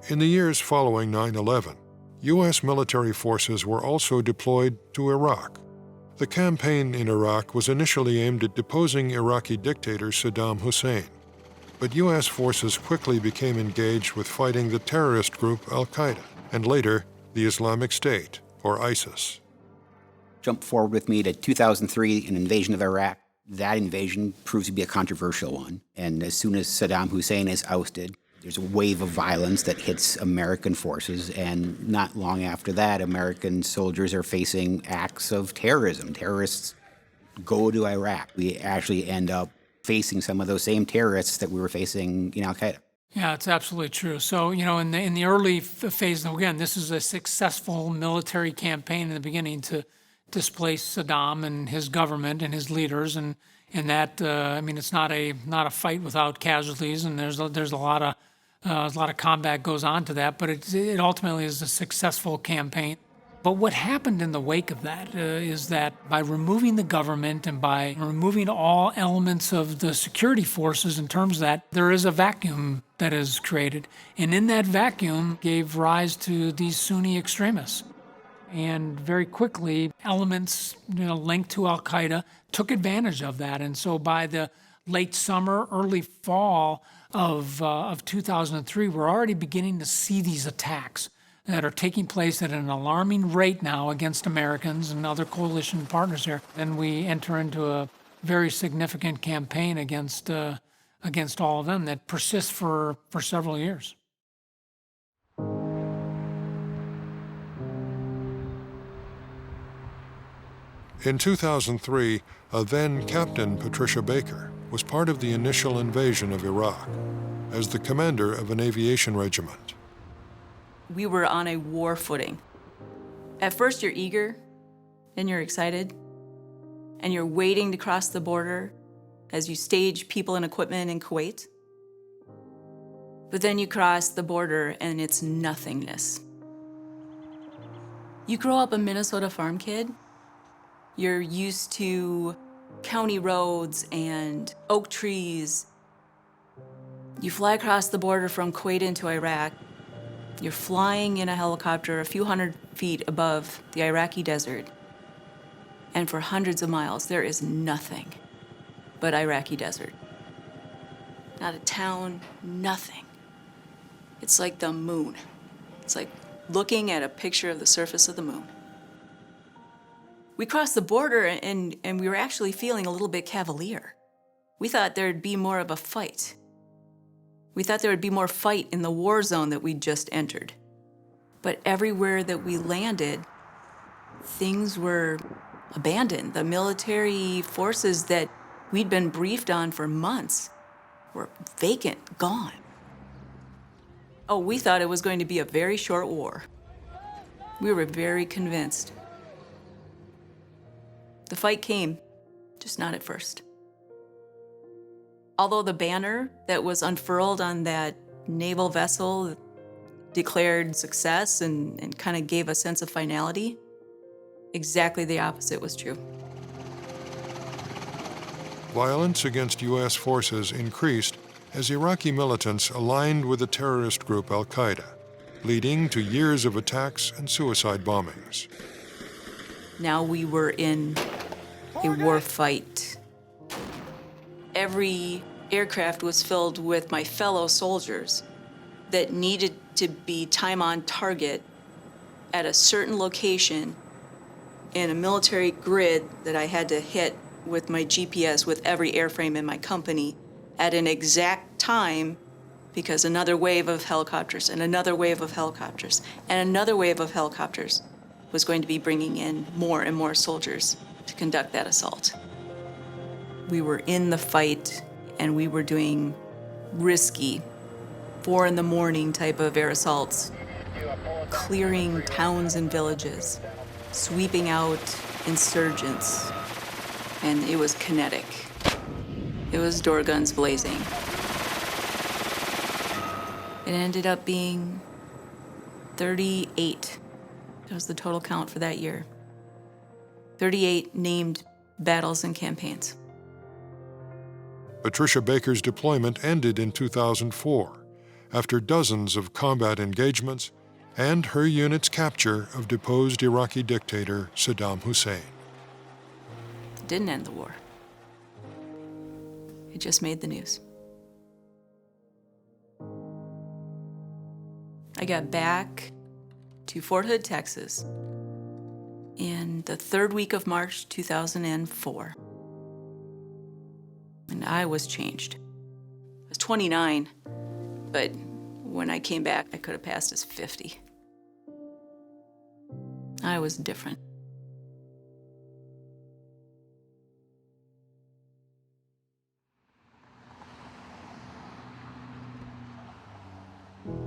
In the years following 9/11, U.S. military forces were also deployed to Iraq. The campaign in Iraq was initially aimed at deposing Iraqi dictator Saddam Hussein, but U.S. forces quickly became engaged with fighting the terrorist group Al-Qaeda, and later the Islamic State, or ISIS. Jump forward with me to 2003, an invasion of Iraq. That invasion proves to be a controversial one, and as soon as Saddam Hussein is ousted, there's a wave of violence that hits American forces, and not long after that, American soldiers are facing acts of terrorism. Terrorists go to Iraq. We actually end up facing some of those same terrorists that we were facing in Al-Qaeda. Yeah, it's absolutely true. So, in the early phase, again, this is a successful military campaign in the beginning to displace Saddam and his government and his leaders, and that it's not a fight without casualties, and there's a lot of combat goes on to that, but it ultimately is a successful campaign. But what happened in the wake of that is that by removing the government and by removing all elements of the security forces in terms of that, there is a vacuum that is created. And in that vacuum gave rise to these Sunni extremists. And very quickly, elements linked to Al-Qaeda took advantage of that. And so by the late summer, early fall of 2003, we're already beginning to see these attacks that are taking place at an alarming rate now against Americans and other coalition partners here. Then we enter into a very significant campaign against all of them that persists for several years. In 2003, a then Captain Patricia Baker was part of the initial invasion of Iraq as the commander of an aviation regiment. We were on a war footing. At first, you're eager and you're excited, and you're waiting to cross the border as you stage people and equipment in Kuwait. But then you cross the border and it's nothingness. You grow up a Minnesota farm kid. You're used to county roads and oak trees. You fly across the border from Kuwait into Iraq. You're flying in a helicopter a few hundred feet above the Iraqi desert. And for hundreds of miles, there is nothing but Iraqi desert. Not a town, nothing. It's like the moon. It's like looking at a picture of the surface of the moon. We crossed the border and we were actually feeling a little bit cavalier. We thought there'd be more of a fight. We thought there would be more fight in the war zone that we'd just entered. But everywhere that we landed, things were abandoned. The military forces that we'd been briefed on for months were vacant, gone. Oh, we thought it was going to be a very short war. We were very convinced. The fight came, just not at first. Although the banner that was unfurled on that naval vessel declared success and kind of gave a sense of finality, exactly the opposite was true. Violence against U.S. forces increased as Iraqi militants aligned with the terrorist group Al-Qaeda, leading to years of attacks and suicide bombings. Now we were in a war fight. Every aircraft was filled with my fellow soldiers that needed to be time on target at a certain location in a military grid that I had to hit with my GPS with every airframe in my company at an exact time, because another wave of helicopters and another wave of helicopters and another wave of helicopters was going to be bringing in more and more soldiers to conduct that assault. We were in the fight and we were doing risky 4 a.m. type of air assaults, clearing towns and villages, sweeping out insurgents, and it was kinetic. It was door guns blazing. It ended up being 38. That was the total count for that year. 38 named battles and campaigns. Patricia Baker's deployment ended in 2004, after dozens of combat engagements and her unit's capture of deposed Iraqi dictator Saddam Hussein. It didn't end the war. It just made the news. I got back to Fort Hood, Texas in the third week of March 2004. And I was changed. I was 29, but when I came back, I could have passed as 50. I was different.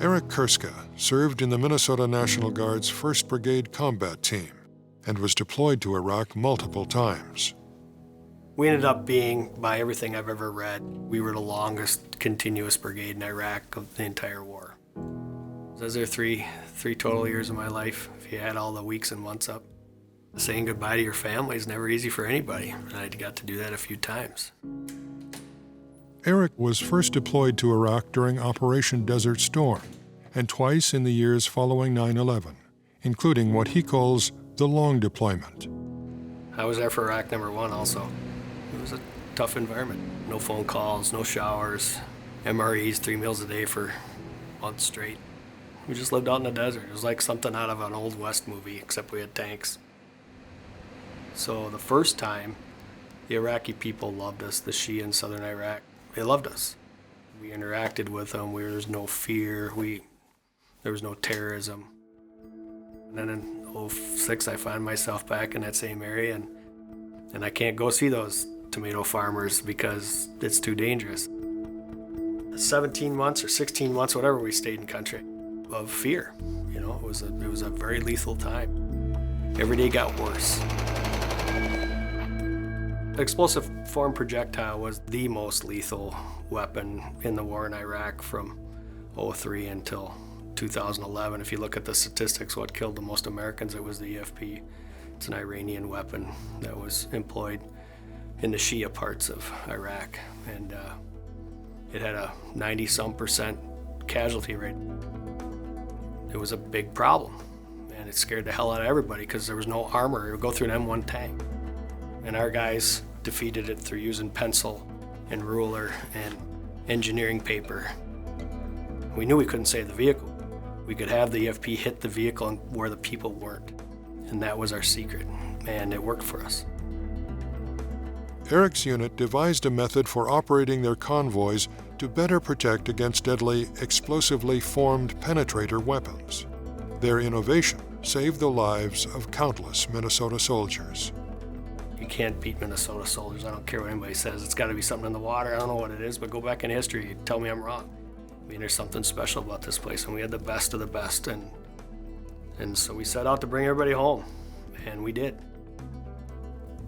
Eric Kerska served in the Minnesota National Guard's 1st Brigade Combat Team and was deployed to Iraq multiple times. We ended up being, by everything I've ever read, we were the longest continuous brigade in Iraq of the entire war. Those are three total years of my life, if you add all the weeks and months up. Saying goodbye to your family is never easy for anybody, and I got to do that a few times. Eric was first deployed to Iraq during Operation Desert Storm and twice in the years following 9/11, including what he calls the long deployment. I was there for Iraq #1 also. It was a tough environment. No phone calls, no showers, MREs, 3 meals a day for months straight. We just lived out in the desert. It was like something out of an old West movie, except we had tanks. So the first time, the Iraqi people loved us, the Shia in southern Iraq. They loved us. We interacted with them. There was no fear. There was no terrorism. And then in 2006, I found myself back in that same area, and I can't go see those tomato farmers because it's too dangerous. 17 months or 16 months, whatever, we stayed in country of fear. You know, it was a very lethal time. Every day got worse. The explosive form projectile was the most lethal weapon in the war in Iraq from 2003 until 2011. If you look at the statistics, what killed the most Americans, it was the EFP. It's an Iranian weapon that was employed in the Shia parts of Iraq, and it had a 90-some% casualty rate. It was a big problem, and it scared the hell out of everybody because there was no armor. It would go through an M1 tank. And our guys defeated it through using pencil and ruler and engineering paper. We knew we couldn't save the vehicle. We could have the EFP hit the vehicle where the people weren't. And that was our secret, and it worked for us. Eric's unit devised a method for operating their convoys to better protect against deadly, explosively formed penetrator weapons. Their innovation saved the lives of countless Minnesota soldiers. You can't beat Minnesota soldiers. I don't care what anybody says. It's got to be something in the water. I don't know what it is, but go back in history. Tell me I'm wrong. I mean, there's something special about this place, and we had the best of the best, and so we set out to bring everybody home, and we did.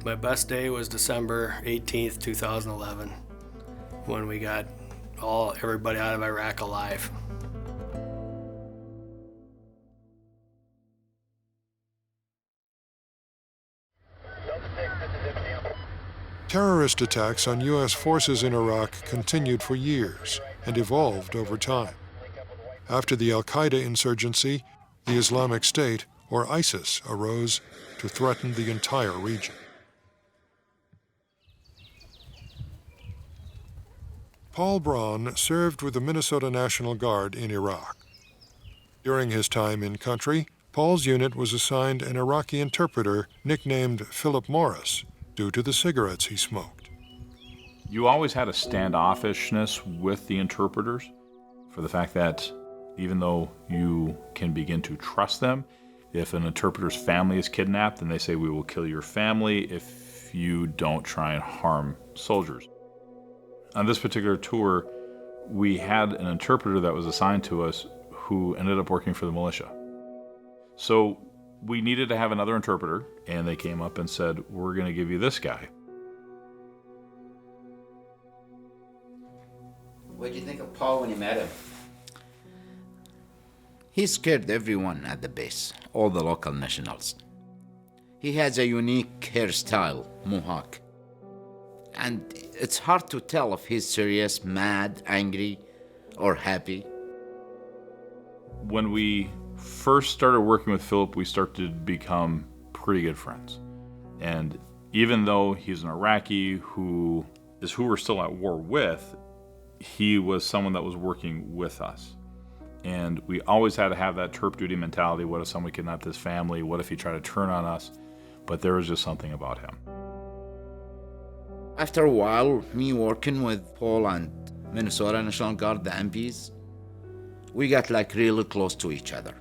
My best day was December 18th, 2011, when we got everybody out of Iraq alive. Terrorist attacks on U.S. forces in Iraq continued for years and evolved over time. After the al-Qaeda insurgency, the Islamic State, or ISIS, arose to threaten the entire region. Paul Braun served with the Minnesota National Guard in Iraq. During his time in country, Paul's unit was assigned an Iraqi interpreter nicknamed Philip Morris, due to the cigarettes he smoked. You always had a standoffishness with the interpreters for the fact that even though you can begin to trust them, if an interpreter's family is kidnapped, then they say, we will kill your family if you don't try and harm soldiers. On this particular tour, we had an interpreter that was assigned to us who ended up working for the militia. So we needed to have another interpreter, and they came up and said, we're going to give you this guy. What did you think of Paul when you met him? He scared everyone at the base, all the local nationals. He has a unique hairstyle, mohawk. And it's hard to tell if he's serious, mad, angry, or happy. When we first started working with Philip, we started to become pretty good friends. And even though he's an Iraqi who we're still at war with, he was someone that was working with us. And we always had to have that terp duty mentality. What if somebody kidnapped his family? What if he tried to turn on us? But there was just something about him. After a while, me working with Paul and Minnesota National Guard, the MPs, we got like really close to each other.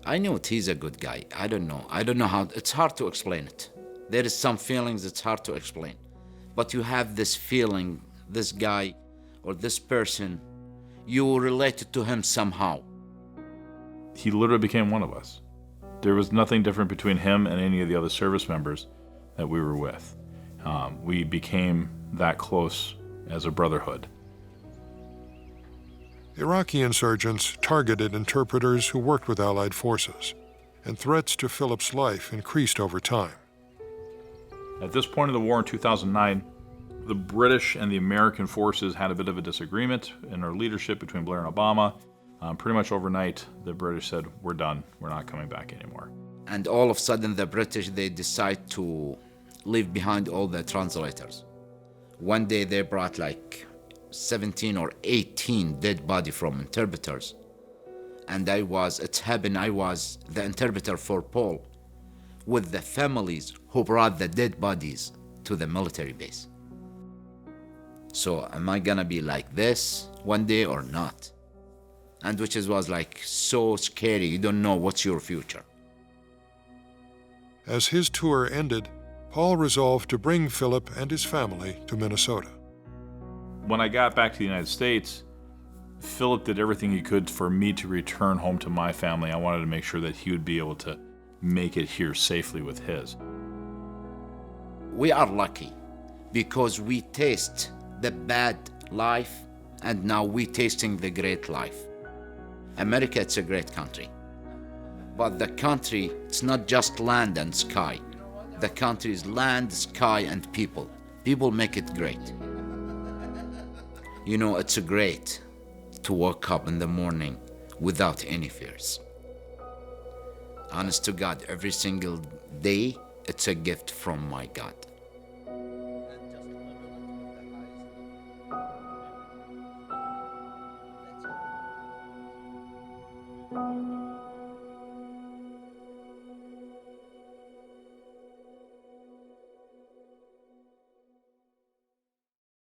I knew he's a good guy. I don't know how, it's hard to explain it. There is some feelings it's hard to explain. But you have this feeling, this guy or this person, you related to him somehow. He literally became one of us. There was nothing different between him and any of the other service members that we were with. We became that close as a brotherhood. Iraqi insurgents targeted interpreters who worked with Allied forces, and threats to Philip's life increased over time. At this point of the war in 2009, the British and the American forces had a bit of a disagreement in our leadership between Blair and Obama. Pretty much overnight, the British said, we're done, we're not coming back anymore. And all of a sudden, the British, they decide to leave behind all the translators. One day, they brought like 17 or 18 dead body from interpreters. And I was the interpreter for Paul with the families who brought the dead bodies to the military base. So am I gonna be like this one day or not? And which was like so scary, you don't know what's your future. As his tour ended, Paul resolved to bring Philip and his family to Minnesota. When I got back to the United States, Philip did everything he could for me to return home to my family. I wanted to make sure that he would be able to make it here safely with his. We are lucky because we taste the bad life and now we tasting the great life. America, it's a great country. But the country, it's not just land and sky. The country is land, sky, and people. People make it great. You know, it's great to wake up in the morning without any fears. Honest to God, every single day, it's a gift from my God.